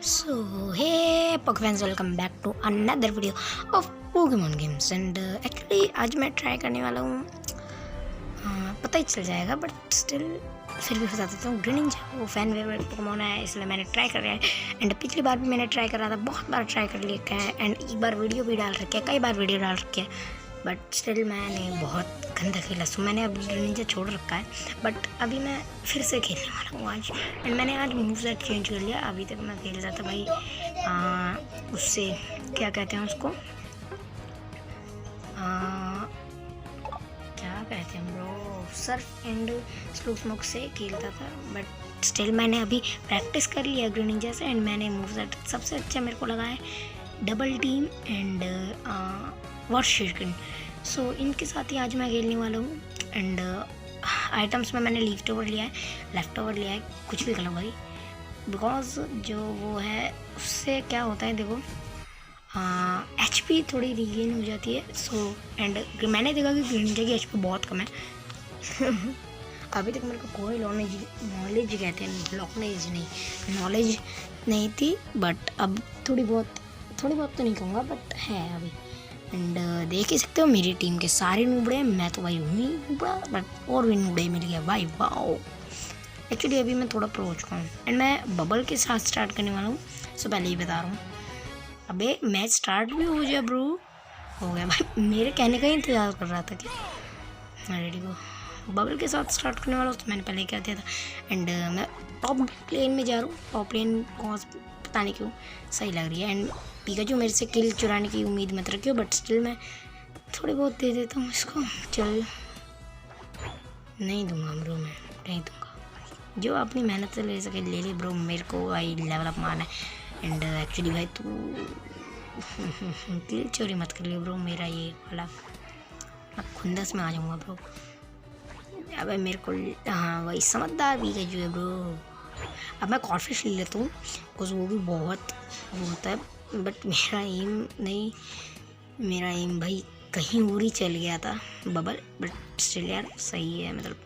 So hey Pokemons, welcome back to another video of Pokemon games and actually आज मैं try करने वाला हूँ। पता ही चल जाएगा बट स्टिल फिर भी बता देता हूँ। ग्रीनिंजा वो फैन फेवरेट पोकेमॉन है, इसलिए मैंने ट्राई कर रहा है। एंड पिछली बार भी मैंने ट्राई कर रहा था, बहुत बार ट्राई कर लिया है एंड एक बार वीडियो भी डाल रखा है, कई बार वीडियो डाल रखी है, बट स्टिल मैंने बहुत गंदा खेला। सो मैंने अब ग्रीनिंजा छोड़ रखा है, बट अभी मैं फिर से खेलने वाला हूँ आज। एंड मैंने आज मूव सेट चेंज कर लिया। अभी तक मैं खेल रहा था भाई उससे क्या कहते हैं उसको, क्या कहते हैं bro, Surf and slow smoke से खेलता था, बट स्टिल मैंने अभी प्रैक्टिस कर लिया ग्रीनिंजा से। एंड मैंने मूव सेट सबसे अच्छा मेरे को लगा है डबल टीम एंड वॉश शिरकन। सो इनके साथ ही आज मैं खेलने वाला हूँ। एंड आइटम्स में मैंने लेफ्ट ओवर लिया है, कुछ भी करो भाई, बिकॉज जो वो है उससे क्या होता है देखो, HP थोड़ी रिगेन हो जाती है। सो एंड मैंने देखा कि ग्रीनिंजा की HP बहुत कम है। अभी तक मेरे को कोई नॉलेज कहते हैं, नॉलेज नहीं थी, बट अब थोड़ी बहुत तो नहीं कहूँगा बट है अभी। एंड देख ही सकते हो मेरी टीम के सारे नूबड़े हैं, मैं तो भाई हूँ ही नूबड़ा, बट और भी नूबड़े मिल गया भाई, वाओ। एक्चुअली अभी मैं थोड़ा प्रो हो चुका हूँ एंड मैं बबल के साथ स्टार्ट करने वाला हूँ। सो पहले ही बता रहा हूँ, अबे मैच स्टार्ट भी हो जाए ब्रो। हो गया भाई, मेरे कहने का ही इंतज़ार कर रहा था क्या। रेडी को बबल के साथ स्टार्ट करने वाला हूँ, तो मैंने पहले क्या दिया था। एंड मैं टॉप लेन में जा रहा हूँ। टॉप लेन कॉज पता नहीं क्यों सही लग रही है। एंड पिकाचू मेरे से किल चुराने की उम्मीद मत रखियो, बट स्टिल मैं थोड़ी बहुत दे देता हूँ इसको। चल नहीं दूंगा ब्रो, मैं नहीं दूंगा, जो अपनी मेहनत से ले सके ले ले ब्रो। मेरे को भाई लेवल अप मारना है। एंड एक्चुअली भाई तू किल चोरी मत कर लियो ब्रो, मेरा ये वाला मैं खुंदस में आ जाऊँगा ब्रो। अबे मेरे को हाँ वही समझदार पिकाचू है ब्रो। अब मैं कॉर्फिश ले लेता हूँ, बिकॉज वो भी बहुत वो होता है, बट मेरा एम भाई कहीं और ही चल गया था बबल, बट स्टिल यार सही है मतलब।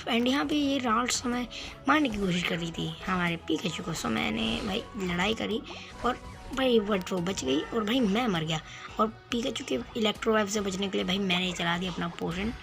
एंड यहाँ पे ये राउंड समय मारने की कोशिश कर रही थी हमारे पिकाचू को। सो मैंने भाई लड़ाई करी और भाई बट वो बच गई और भाई मैं मर गया। और पिकाचू के इलेक्ट्रोवाइव से बचने के लिए भाई मैंने चला दिया अपना पोशन।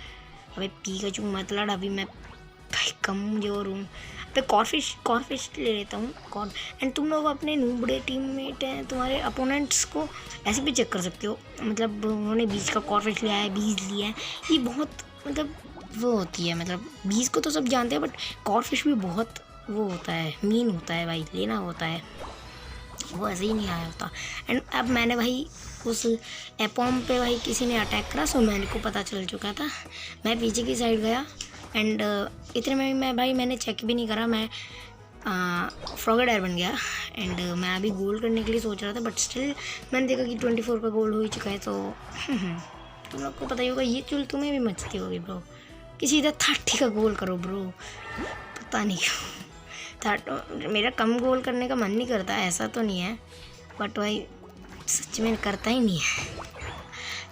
अभी पिकाचू मत लड़, अभी मैं भाई कमजोर हूँ। तो कॉर्फिश ले लेता हूँ। एंड तुम लोग अपने नूबड़े टीममेट हैं, तुम्हारे अपोनेंट्स को ऐसे भी चेक कर सकते हो, मतलब उन्होंने बीज का कॉर्फिश लिया है, बीज लिया है, ये बहुत मतलब वो होती है, मतलब बीज को तो सब जानते हैं बट कॉर्फिश भी बहुत वो होता है, मीन होता है भाई, लेना होता है, वो ऐसे ही नहीं आया होता। एंड अब मैंने भाई उस एपॉम पे भाई किसी ने अटैक करा। सो मेरे को पता चल चुका था, मैं पीछे की साइड गया। एंड इतने में मैं भाई मैंने चेक भी नहीं करा, मैं फ्रॉगेडायर बन गया। एंड मैं अभी गोल करने के लिए सोच रहा था, बट स्टिल मैंने देखा कि 24 का गोल हो ही चुका है। तो तुम लोग को पता ही होगा, ये चुल तुम्हें भी मचती होगी ब्रो कि सीधा 30 का गोल करो ब्रो, पता नहीं क्यों। मेरा कम गोल करने का मन नहीं करता, ऐसा तो नहीं है, बट भाई सच में करता ही नहीं है।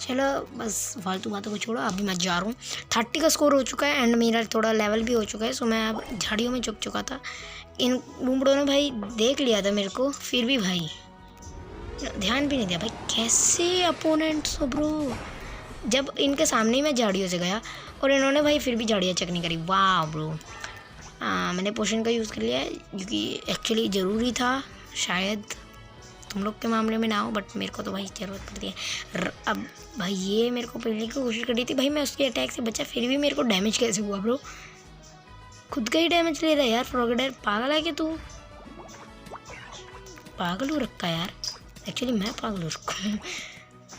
चलो बस फालतू बातों को छोड़ो, अभी मैं जा रहा हूँ। 30 का स्कोर हो चुका है एंड मेरा थोड़ा लेवल भी हो चुका है। सो मैं अब झाड़ियों में छुप चुका था। इन बूमड़ों ने भाई देख लिया था मेरे को, फिर भी भाई ध्यान भी नहीं दिया। भाई कैसे अपोनेंट्स हो ब्रो, जब इनके सामने ही मैं झाड़ियों से गया और इन्होंने भाई फिर भी झाड़ियाँ चेक नहीं करी। वाह ब्रो, मैंने पोशन का यूज़ कर लिया है, क्योंकि एक्चुअली ज़रूरी था, शायद तुम लोग के मामले में ना हो, बट मेरे को तो भाई ज़रूरत पड़ती है। अब भाई ये मेरे को पीने की कोशिश कर रही थी, भाई मैं उसके अटैक से बचा, फिर भी मेरे को डैमेज कैसे हुआ ब्रो, खुद का ही डैमेज ले रहा है यार। फ्रॉगेडायर पागल है कि तू, पागल हो रखा है यार, एक्चुअली मैं पागल हो रखा हूँ।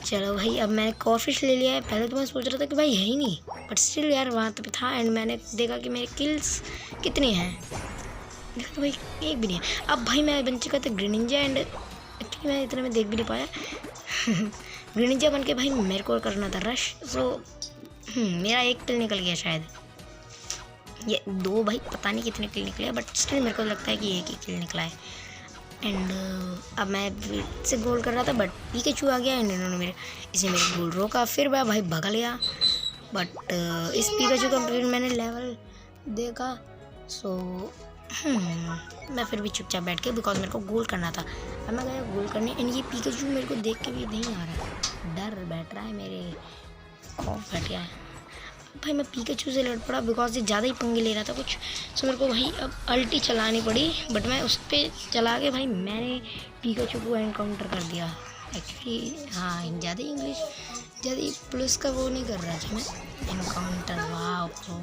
चलो भाई अब मैंने कॉर्फिश ले लिया है। पहले तो मैं सोच रहा था कि भाई है ही नहीं, बट स्टिल यार वहाँ पे था। एंड मैंने देखा कि मेरे किल्स कितने हैं, देखा तो भाई एक भी नहीं है। अब भाई मैं बन चुका था ग्रीनिंजा एंड एक्चुअली मैं इतने में देख भी नहीं पाया। ग्रीनिंजा बन के भाई मेरे को करना था रश। सो मेरा एक किल निकल गया शायद, ये 2 भाई पता नहीं कितने किल निकले, बट स्टिल मेरे को लगता है कि एक ही किल निकला है। एंड अब मैं से गोल कर रहा था, बट पिकाचू आ गया एंड इन्होंने इसने मेरे गोल रोका, फिर मैं भाई भगा लिया। बट इस पिकाचू का फिर मैंने लेवल देखा। सो मैं फिर भी चुपचाप बैठ के, बिकॉज मेरे को गोल करना था। अब मैं गया गोल करने एंड ये पिकाचू मेरे को देख के भी नहीं आ रहा है, डर बैठ रहा है मेरे, खौफ बैठ गया है। भाई मैं पिकाचू से लड़ पड़ा बिकॉज ये ज़्यादा ही पंगे ले रहा था कुछ, सो मेरे को भाई अब अल्टी चलानी पड़ी, बट मैं उस पर चला के भाई मैंने पिकाचू को एनकाउंटर कर दिया। एक्चुअली हाँ, ज़्यादा इंग्लिश ज़्यादा प्लस का वो नहीं कर रहा था मैं, एनकाउंटर। वाह प्रो।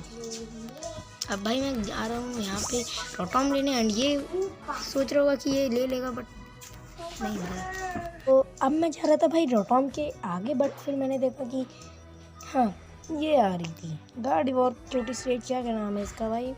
अब भाई मैं जा रहा हूँ यहाँ पे रोटॉम लेने एंड ये सोच रहा होगा कि ये ले लेगा, बट नहीं हो रहा। तो अब मैं जा रहा था भाई रोटॉम के आगे, बट फिर मैंने देखा कि हाँ ये आ रही थी गाड़ी, और छोटी स्ट्रेट क्या नाम है इसका भाई।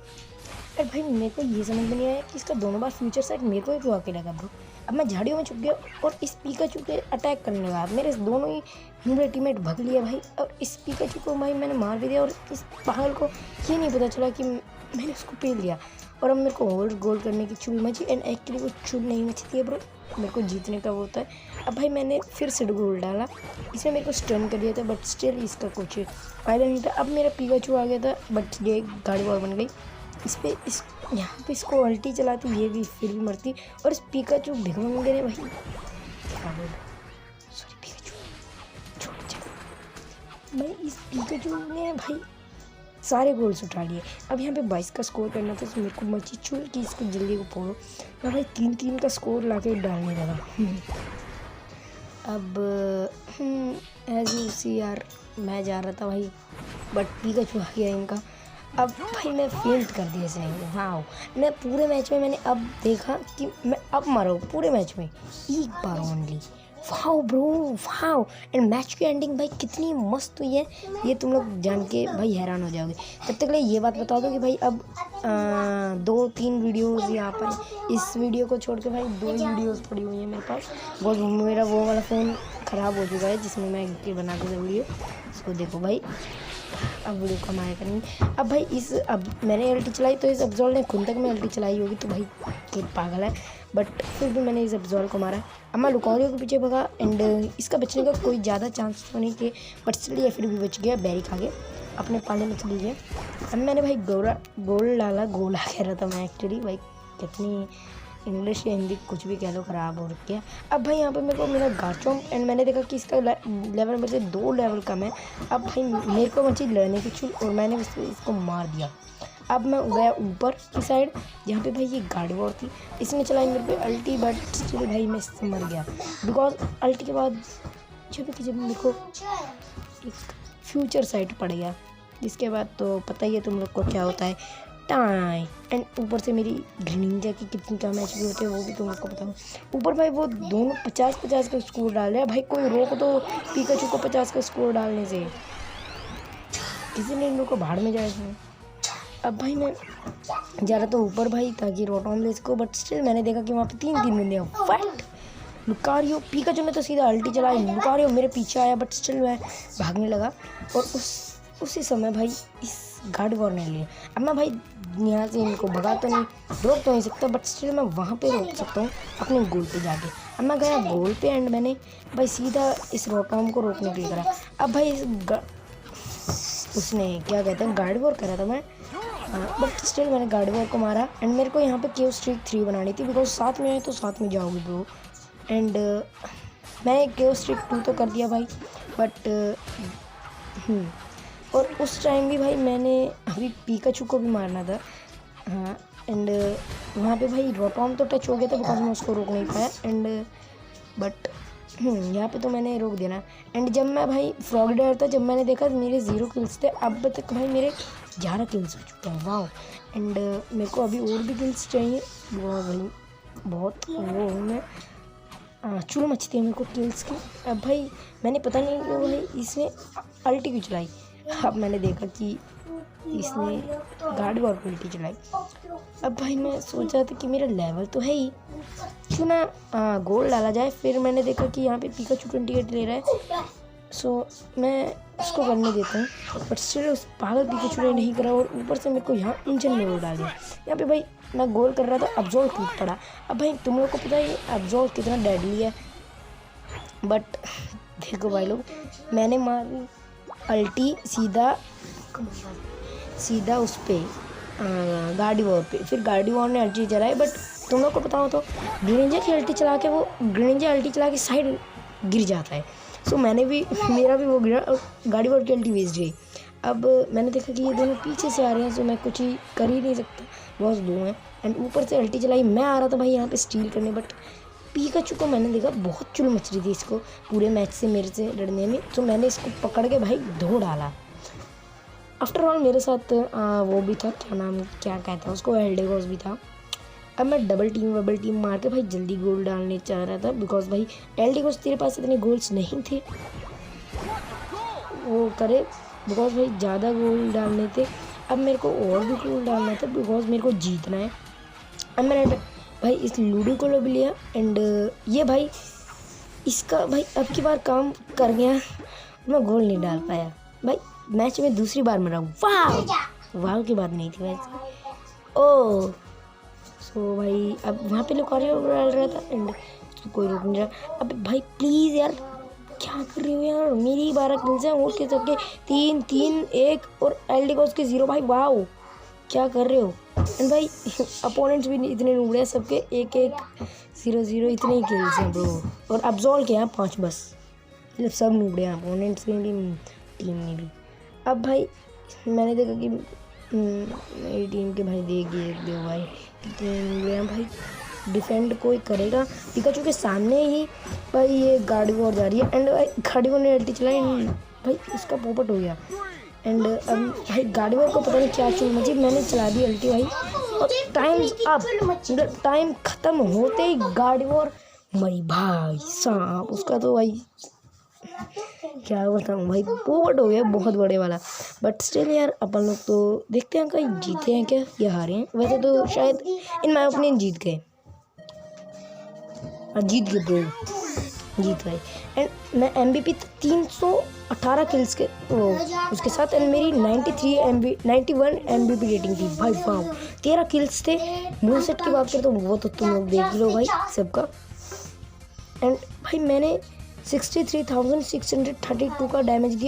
अरे भाई मेरे को ये समझ में नहीं आया कि इसका दोनों बार फ्यूचर साइड मेरे को ही क्यों आके लगा ब्रो। अब मैं झाड़ियों में छुप गया और इस पिकाचू के अटैक करने लगा, मेरे दोनों ही मेरे टीममेट भग लिया भाई, और इस पिकाचू को भाई मैंने मार भी दिया, और इस पागल को ये नहीं पता चला कि मैंने उसको पेल लिया। और अब मेरे को और गोल करने की चुल मची, एंड एक्चुअली वो चुल नहीं मचती है ब्रो, मेरे को जीतने का वो होता है। अब भाई मैंने फिर से गोल डाला, इसने मेरे को स्टन कर दिया था, बट स्टिल इसका कुछ फायदा नहीं था। अब मेरा पिकाचू आ गया था, बट ये गाड़ी वॉर बन गई। इस पे इस यहाँ पे इसको अल्टी चलाती, ये भी फिर भी मरती, और इस पिकाचू भिगमंगे ने भाई क्या बोल, सॉरी पिकाचू छोड़ भाई, इस पिकाचू ने भाई सारे गोल्स उठा लिए। अब यहाँ पे 22 का स्कोर करना था, तो मेरे को मची चुल कि इसको जल्दी को फोड़ो। मैं भाई 3-3 का स्कोर ला के डालने लगा। अब एज यू सी यार मैं जा रहा था भाई, बट पिकाचू आ गया इनका। अब भाई मैं फेल्ट कर दिया इसे। हाँ मैं पूरे मैच में मैंने अब देखा कि मैं अब मारा हूँ पूरे मैच में एक बार only. Wow bro wow. And match की एंडिंग भाई कितनी मस्त हुई है, ये तुम लोग जान के भाई हैरान हो जाओगे। तब तक लिए ये बात बता दो कि भाई अब 2-3 वीडियोस यहाँ पर, इस वीडियो को छोड़ के भाई 2 ही वीडियोस पड़ी हुई हैं मेरे पास। बहुत मेरा वो वाला फ़ोन ख़राब हो चुका है जिसमें मैं बनाते थे वीडियो, उसको देखो भाई। अब वीडियो कमाया करेंगे। अब भाई अब मैंने अल्टी चलाई, तो इस अब्जॉल ने खुद तक में अल्टी चलाई होगी, तो भाई ये पागल है, बट फिर भी मैंने इस अब्जॉल को मारा। अब मैं लुकारियो के पीछे भगा, एंड इसका बचने का कोई ज़्यादा चांस तो नहीं थे, बट इसलिए फिर भी बच गया, बैरी खा गया, अपने पाले में चली गया। अब मैंने भाई गोल डाला, गोल आ कह रहा था मैं एक्चुअली, भाई कितनी इंग्लिश या हिंदी कुछ भी कह लो ख़राब हो रखी है। अब भाई यहाँ पे मेरे को मेरा गार्चोम, एंड मैंने देखा कि इसका लेवल मेरे से 2 लेवल कम है। अब भाई मेरे को मची लड़ने की चुल, और मैंने इसको मार दिया। अब मैं गया ऊपर की साइड जहाँ पे भाई ये गाड़ी वॉर थी, इसने चलाई मेरे पे अल्टी, बट स्टिल भाई मैं इससे मर गया, बिकॉज अल्टी के बाद जब मेरे को एक फ्यूचर साइट पड़ गया, जिसके बाद तो पता ही है तुम लोग को क्या होता है टाइम। एंड ऊपर से मेरी ग्रीनिंजा की कितनी कम मैच भी होते हैं वो भी तुम लोग को पता हो। ऊपर भाई वो दोनों 50-50 का स्कोर डाल रहे हैं, भाई कोई रोक दो पिकाचू को 50 का स्कोर डालने से, किसी ने इन लोग को भाड़ में जाए इसमें। अब भाई मैं जा रहा था ऊपर भाई ताकि रोटॉम ले सको, बट स्टिल मैंने देखा कि वहाँ पे 3 बंदे हैं। फट लुकारियो, पिकाचू ने तो सीधा अल्टी चलाई, लुकारियो मेरे पीछे आया, बट स्टिल मैं भागने लगा, और उसी समय भाई इस गार्ड वॉर ने लिए। अब मैं भाई यहाँ से इनको भगा तो नहीं, रोक तो नहीं सकता, बट स्टिल मैं वहाँ पे रोक सकता हूँ अपने गोल पे जाके। अब मैं गया गोल पे, एंड मैंने भाई सीधा इस रोटॉम को रोकने के लिए करा। अब भाई उसने क्या कहते हैं गार्ड वॉर करा था मैं, बट स्टिल मैंने गार्ड वॉर को मारा। एंड मेरे को यहाँ पे केव स्ट्रीक 3 बनानी थी, बिकॉज साथ में है तो साथ में जाओगे ब्रो। एंड मैंने केव स्ट्रीक 2 तो कर दिया भाई, बट और उस टाइम भी भाई मैंने अभी पिकाचू को भी मारना था। हाँ एंड वहाँ पे भाई रोटॉम तो टच हो गया था, बिकॉज मैं उसको रोक नहीं पाया, एंड बट यहाँ पे तो मैंने रोक देना। एंड जब मैं भाई फ्रॉग डेयर था, जब मैंने देखा मेरे 0 किल्स थे, अब तक भाई मेरे 11 किल्स हो चुके हैं। वाह। एंड मेरे को अभी और भी किल्स चाहिए, वो भाई बहुत वो हूँ मैं, चुल मचती है मेरे को किल्स की। अब भाई मैंने पता नहीं क्यों भाई इसने अल्टी क्यों चलाई। अब मैंने देखा कि इसने गार्ड वॉर को उल्टी चलाई। अब भाई मैं सोचा था कि मेरा लेवल तो है ही, क्यों ना गोल डाला जाए। फिर मैंने देखा कि यहाँ पे पिकाचू 28 ले रहा है, सो मैं उसको करने देता हूँ, बट स्टिल उस पागल पिकाचू ने नहीं करा, और ऊपर से मेरे को यहाँ इंजन में वो डाल दिया। यहाँ पे भाई मैं गोल कर रहा था, अब्जॉल टूट पड़ा। अब भाई तुम लोग को पता है अब्जॉल कितना डेडली है, बट देखो भाई लोग, मैंने मारी अल्टी सीधा उस पर गाड़ी वॉर पे, फिर गाड़ी वॉर ने अल्टी चलाई। बट तुम लोग को पता हो तो ग्रेनिंजा की अल्टी चला के वो ग्रेनिंजा अल्टी चला के साइड गिर जाता है। सो मैंने भी मेरा भी वो गिरा और गाड़ी वॉर की अल्टी वेस्ट गई। अब मैंने देखा कि ये दोनों पीछे से आ रहे हैं, सो मैं कुछ ही कर ही नहीं सकता, बहुत दूर हैं। एंड ऊपर से अल्टी चलाई, मैं आ रहा था भाई यहाँ पे स्टील करने, बट पीकाचू को मैंने देखा बहुत चुल मच रही थी इसको पूरे मैच से मेरे से लड़ने में, तो मैंने इसको पकड़ के भाई धो डाला। आफ्टर ऑल मेरे साथ वो भी था, क्या कहता है उसको, एल्डेगोस भी था। अब मैं डबल टीम मार के भाई जल्दी गोल डालने चाह रहा था, बिकॉज भाई एल्डेगोस तेरे पास इतने गोल्स नहीं थे वो करे, बिकॉज भाई ज़्यादा गोल डालने थे। अब मेरे को और भी गोल डालना था, बिकॉज मेरे को जीतना है। अब मैंने भाई इस लूडो को भी लिया एंड ये भाई इसका भाई अब की बार काम कर गया, मैं गोल नहीं डाल पाया भाई। मैच में दूसरी बार मरा, वाह की बात नहीं थी वैसे। ओह सो भाई अब वहाँ पे लोग डाल रहा था एंड कोई रोक नहीं रहा। अब भाई प्लीज़ यार क्या कर रही हो यार, मेरी 12 किल्स हैं और के सबके 3-3-1 और एल्डेगोस के 0 भाई। वाह क्या कर रहे हो। एंड भाई अपोनेंट्स भी इतने नुबड़े हैं, सबके 1-1-0-0 इतने ही किल्स हैं ब्रो। और अब्जॉल के यहाँ 5 बस, मतलब सब नुबड़े हैं अपोनेंट्स में भी टीम में भी। अब भाई मैंने देखा कि मेरी टीम के भाई देख दो भाई कितने नुबड़े हैं भाई, डिफेंड कोई करेगा। पिकाचू के सामने ही भाई ये गाड़ी वॉर जा रही है एंड भाई गाड़ी वॉर ने अल्टी चलाई भाई, इसका पोपट हो गया। एंड अब भाई गाड़ी वॉर को पता नहीं क्या चुल मची, मैंने चला दी अल्टी भाई और टाइम्स अप, मतलब टाइम ख़त्म होते ही गाड़ी वॉर मरी भाई साहब। उसका तो भाई क्या बताऊँ भाई, पोपट हो गया बहुत बड़े वाला। बट स्टिल यार अपन लोग तो देखते हैं कहीं जीते हैं क्या या हारे हैं। वैसे तो शायद इन माई ओपिनियन जीत गए, जीत गए ब्रो, जीत गए। एंड मैं MVP 318 किल्स के उसके साथ, एंड मेरी 91 MVP रेटिंग थी भाई। वाह 13 किल्स थे। मूव सेट की बात करें तो वो तो तुम लोग देख लो भाई सबका। एंड भाई मैंने 63,632 का डैमेज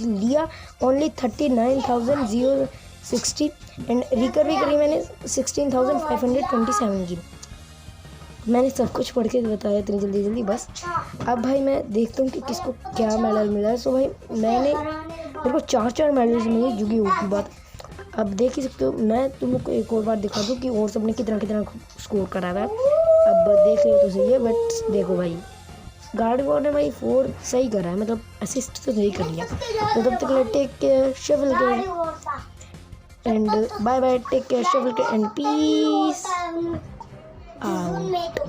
लिया ओनली 39,060 एंड रिकवरी करी मैंने 16,527 की। मैंने सब कुछ पढ़ के बताया इतनी जल्दी बस। अब भाई मैं देखता हूँ कि किसको क्या मेडल मिला है। सो भाई मेरे को 4 मेडल्स मिले, जो कि की बात अब देख ही सकते हो। मैं तुम लोग को एक और बार दिखा दूँ कि और सबने कितना स्कोर करा हुआ है। अब देख लो तो सही है, बट देखो भाई गार्ड वॉर ने भाई 4 सही करा है, मतलब असिस्ट तो सही कर लिया। तो तब तक take care, shuffle care and bye bye, take care, shuffle care and peace out.